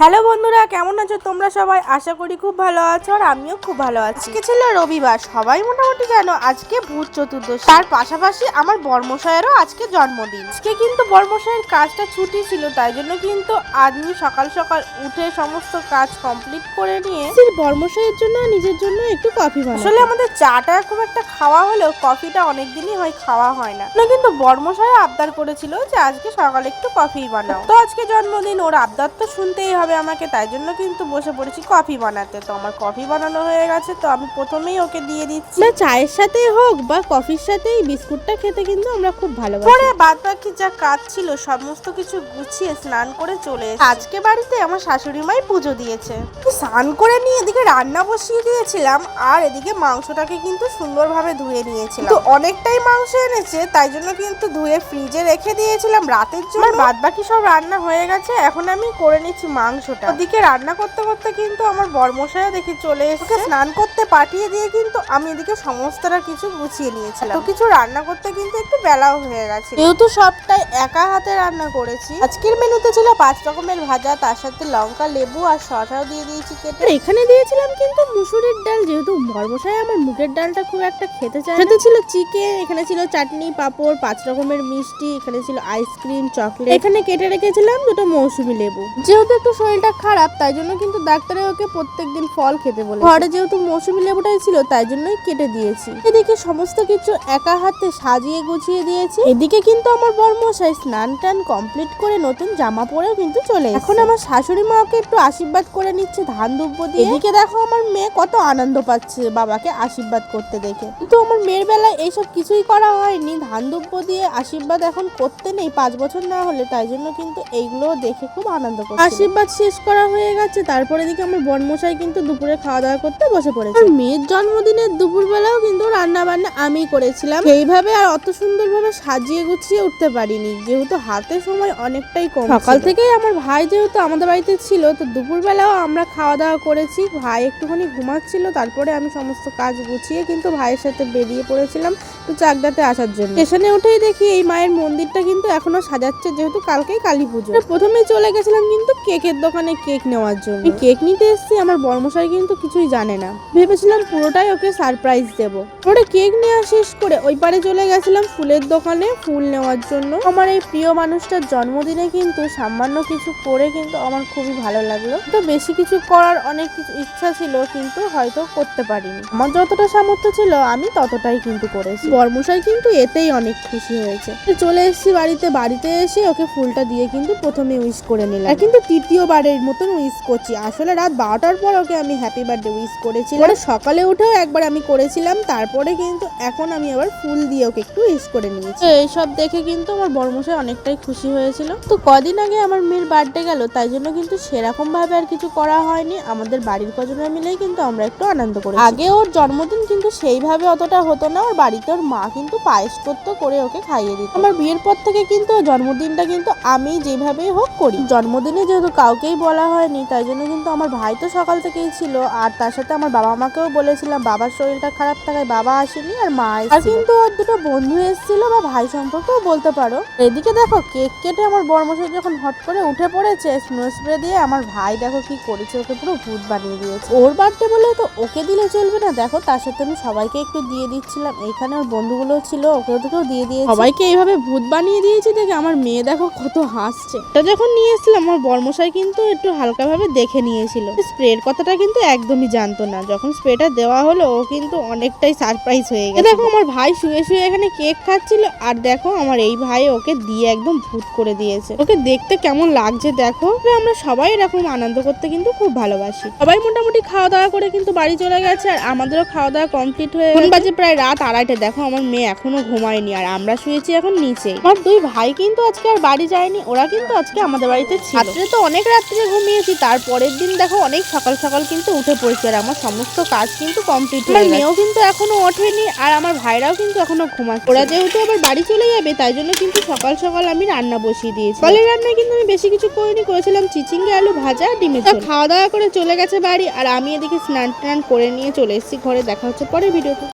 Hello বন্ধুরা, কেমন আছো তোমরা সবাই? আশা করি খুব ভালো আছো আর আমিও খুব ভালো আছি। আজকে ছিল রবিবার, সবাই মোটামুটি জানো আজকে ভূত চতুর্দশী। তার পাশাপাশি আমার বর্মশায়েরও আজকে জন্মদিন। আজকে কিন্তু বর্মশায়ের কাজটা ছুটি ছিল, তাই জন্য কিন্তু আমি সকাল সকাল উঠে সমস্ত কাজ কমপ্লিট করে নিয়ে বর্মশায়ের জন্য নিজের জন্য একটু কফি বানাই। আসলে আমাদের চাটা খুব একটা খাওয়া হলেও কফিটা অনেকদিনই হয় খাওয়া হয় না। কিন্তু বর্মশায় আবদার করেছিল যে আজকে সকালে একটু কফি বানাও, তো আজকে জন্মদিন, ওর আবদার তো শুনতেই হবে আমাকে, তাই জন্য কিন্তু বসে পড়েছি কফি বানাতে। তো আমার কফি বানানো হয়ে গেছে, তো আমি প্রথমেই ওকে দিয়ে দিচ্ছি। চায়ের সাথেই হোক বা কফির সাথেই বিস্কুটটা খেতে কিন্তু আমরা খুব ভালোবাসি। পরে বাদ বাকি যা কাজ ছিল সমস্ত কিছু গুছিয়ে স্নান করে চলে এসেছি। আজকে বাড়িতে আমার শাশুড়ি মাই পুজো দিয়েছে। স্নান করে নিয়ে এদিকে রান্না বসিয়ে দিয়েছিলাম, আর এদিকে মাংসটাকে কিন্তু সুন্দরভাবে ধুয়ে নিয়েছিলাম। তো অনেকটাই মাংস এনেছে, তাই জন্য কিন্তু ধুয়ে ফ্রিজে রেখে দিয়েছিলাম রাতের জন্য। বাদ বাকি সব রান্না হয়ে গেছে, এখন আমি করে নিচ্ছি মাংসটা। ওদিকে রান্না করতে করতে কিন্তু আমার বর্মশায়া দেখি চলে এসেছে। স্নান করতে পাঠিয়ে দিয়ে কিন্তু আমি এদিকে সমস্তটা কিছু গুছিয়ে নিয়েছিলাম। তো কিছু রান্না করতে কিন্তু একটু বেলাও হয়ে গেছে, যেহেতু সবটাই একা হাতে রান্না করেছি। আজকের মেনুতে ছিল 5 রকমের ভাজা, তার সাথে লঙ্কা, লেবু আর শসাও দিয়ে দিয়েছি কেটে। এখানে দিয়েছিলাম কিন্তু মুসুরির ডাল, যেহেতু বর্মশায় আমার মুগের ডালটা খুব একটা খেতে চায়। সাথে ছিল চিকেন, এখানে ছিল চাটনি, পাঁপড়, 5 রকমের মিষ্টি, এখানে ছিল আইসক্রিম, চকলেট। এখানে কেটে রেখেছিলাম দুটো মৌসুমী লেবু। যেহেতু একটু শরীরটা খারাপ, তাই জন্য কিন্তু ডাক্তারে ওকে প্রত্যেকদিন ফল খেতে বলে। ঘরে যেহেতু মৌসুমী লেবুটাই ছিল, তাই জন্যই কেটে দিয়েছি। এদিকে সমস্ত কিছু একা হাতে সাজিয়ে গুছিয়ে দিয়েছি। এদিকে কিন্তু আমার বর্মশাই স্নান টান কমপ্লিট করে নতুন জামা পরেও কিন্তু চলে এসেছে। এখন আমার শাশুড়ি মা ওকে একটু আশীর্বাদ করে নিচ্ছে ধান দুব্ব দিয়ে। এদিকে দেখো আমার মেয়ে কত আনন্দ পাচ্ছে বাবাকে আশীর্বাদ করতে দেখে। কিন্তু আমার মেয়ের বেলায় এইসব কিছুই করা হয়নি, ধান দুব্ব দিয়ে আশীর্বাদ এখন করতে নেই 5 বছর না হলে, তাই জন্য কিন্তু এইগুলো দেখে খুব আনন্দ করছে। আশীর্বাদ শেষ করা হয়ে গেছে, তারপরে দিকে আমার বর্মশাই কিন্তু দুপুরে খাওয়া দাওয়া করতে বসে পড়েছে। আর মেয়ের জন্মদিনের দুপুর বেলাও কিন্তু রান্না বান্না আমি করেছিলাম। সেইভাবে আর অত সুন্দরভাবে সাজিয়ে গুছিয়ে উঠতে পারিনি, যেহেতু হাতে সময় অনেকটাই কম। সকাল থেকেই আমার ভাই যেহেতু আমাদের বাড়িতে ছিল, তো দুপুর বেলাও আমরা খাওয়া দাওয়া করেছি। ভাই একটুখানি ঘুমাচ্ছিল, তারপরে আমি সমস্ত কাজ গুছিয়ে কিন্তু ভাইয়ের সাথে বেরিয়ে পড়েছিলাম একটু চাকদাতে আসার জন্য। স্টেশনে উঠেই দেখি এই মায়ের মন্দিরটা কিন্তু এখনো সাজাচ্ছে, যেহেতু কালকেই কালী পুজো। প্রথমেই চলে গেছিলাম কিন্তু কেকের দোকানে কেক নেওয়ার জন্য। কেক নিতে এসেছি, আমার বর্মশাই কিন্তু কিছুই জানে না। ভেবেছিলাম পুরোটাই ওকে সারপ্রাইজ দেবো। ওটা কেক নেওয়া শেষ করে ওই পারে চলে গেছিলাম ফুলের দোকানে ফুল নেওয়ার জন্য। আমার এই প্রিয় মানুষটার জন্মদিনে কিন্তু সামান্য কিছু করে কিন্তু আমার খুবই ভালো লাগলো। তো বেশি কিছু করার অনেক কিছু ইচ্ছা ছিল, কিন্তু হয়তো করতে পারিনি। আমার যতটা সামর্থ্য ছিল আমি ততটাই কিন্তু করেছি। বর্মশাই কিন্তু এতেই অনেক খুশি হয়েছে। চলে এসেছি বাড়িতে এসে ওকে ফুলটা দিয়ে কিন্তু প্রথমে উইশ করে নিলাম, কিন্তু তৃতীয়বারের মতন উইশ করছি। আসলে রাত 12টার পর ওকে আমি হ্যাপি বার্থডে উইশ করেছিলাম, সকালে উঠেও একবার আমি করেছিলাম, তারপরে কিন্তু এখন আমি আবার ফুল দিয়ে ওকে একটু উইশ করে নিয়েছি। এইসব দেখে কিন্তু আমার বর্মশাই অনেকটাই খুশি হয়েছিল। তো কদিন আগে আমার মেয়ের বার্থডে গেল, তাই জন্য কিন্তু সেরকম ভাবে আর কিছু করা হয়নি। আমাদের বাড়ির কজনের মিলেই কিন্তু আমরা একটু আনন্দ করি। আগে ওর জন্মদিন কিন্তু সেইভাবে অতটা হতো না, ওর বাড়িতে ওর মা কিন্তু পায়েস করতো, করে ওকে খাইয়ে দিত। আমার বিয়ের পর থেকে কিন্তু জন্মদিনটা কিন্তু আমি যেভাবেই হোক করি। জন্মদিনে যেহেতু কাউকেই বলা হয়নি, তাই জন্য কিন্তু আমার ভাই তো সকাল থেকেই ছিল, আর তার সাথে আমার বাবা মাকেও বলেছিলাম। বাবার শরীরটা খারাপ থাকায় বাবা আসেনি, আর মা আর কিন্তু ওর দুটো বন্ধু এসেছিল বা ভাই সম্পর্কেও বলতে পারো। এদিকে দেখো কেক কেটে আমার বর্মশাই যখন হট করে উঠে পড়েছে, স্নো স্প্রে দিয়ে আমার ভাই দেখো কি করেছে, ওকে পুরো ভূত বানিয়ে দিয়েছে। ওর বার্থডে বলে তো ওকে দিলে চলবে না, দেখো তার সাথে আমি সবাইকে একটু দিয়ে দিচ্ছিলাম। এইখানে ওর বন্ধুগুলো ছিল, ওকেও দিয়ে দিয়েছি। সবাইকে এইভাবে ভূত বানিয়ে দিয়েছি দেখে আমার মেয়ে দেখো কত হাসছে। এটা যখন নিয়ে এসেছিলাম আমার বর্মশাই কিন্তু একটু হালকা ভাবে দেখে নিয়েছিল। স্প্রের কথাটা কিন্তু একদমই জানতো না। যখন স্প্রেটা দেওয়া হলো ও কিন্তু অনেকটাই সারপ্রাইজ হয়ে গেছে। দেখো আমার ভাই শুয়ে শুয়ে এখানে কেক খাচ্ছিল, আর দেখো আমার এই ভাই ওকে দিয়ে একদম ভূত করে দিয়েছে। ওকে দেখতে কেমন লাগছে দেখো। আমরা সবাই এরকম আনন্দ করতে কিন্তু খুব ভালোবাসি। সবাই মোটামুটি খাওয়া দাওয়া করে কিন্তু বাড়ি চলে গেছে, আর আমাদেরও খাওয়া দাওয়া কমপ্লিট হয়ে গেছে। বাজে প্রায় রাত 2:30। দেখো আমার মেয়ে এখনো ঘুমায়নি, আর আমরা শুয়েছি এখন নিচে। আমার দুই ভাই কিন্তু আজকে আর বাড়ি যায়নি, ওরা কিন্তু আজকে আমাদের বাড়িতে ছিল। রাত্রে তো অনেক রাত্রে ঘুমিয়েছি, তারপরের দিন দেখো অনেক সকাল সকাল কিন্তু উঠে পড়েছি, আর আমার সমস্ত কাজ কিন্তু কমপ্লিট হয়ে গেছে। মেয়েও কিন্তু এখনো ওঠেনি, আর আমার ভাইরাও কিন্তু এখনো ঘুমাচ্ছে। ওরা যেহেতু আবার বাড়ি চলে যাবে, তাই জন্য কিন্তু সকাল সকাল আমি রান্না বসিয়ে দিয়েছি। সকালের রান্নায় কিন্তু আমি বেশি কিছু করিনি, করেছিলাম চিচিঙ্গে আলু ভাজা, ডিমের ঝোল। খাওয়া দাওয়া করে চলে গেছে বাড়ি, আর আমি এদিকে স্নান টান করে নিয়ে চলে এসেছি ঘরে। দেখা হচ্ছে পরের ভিডিওতে।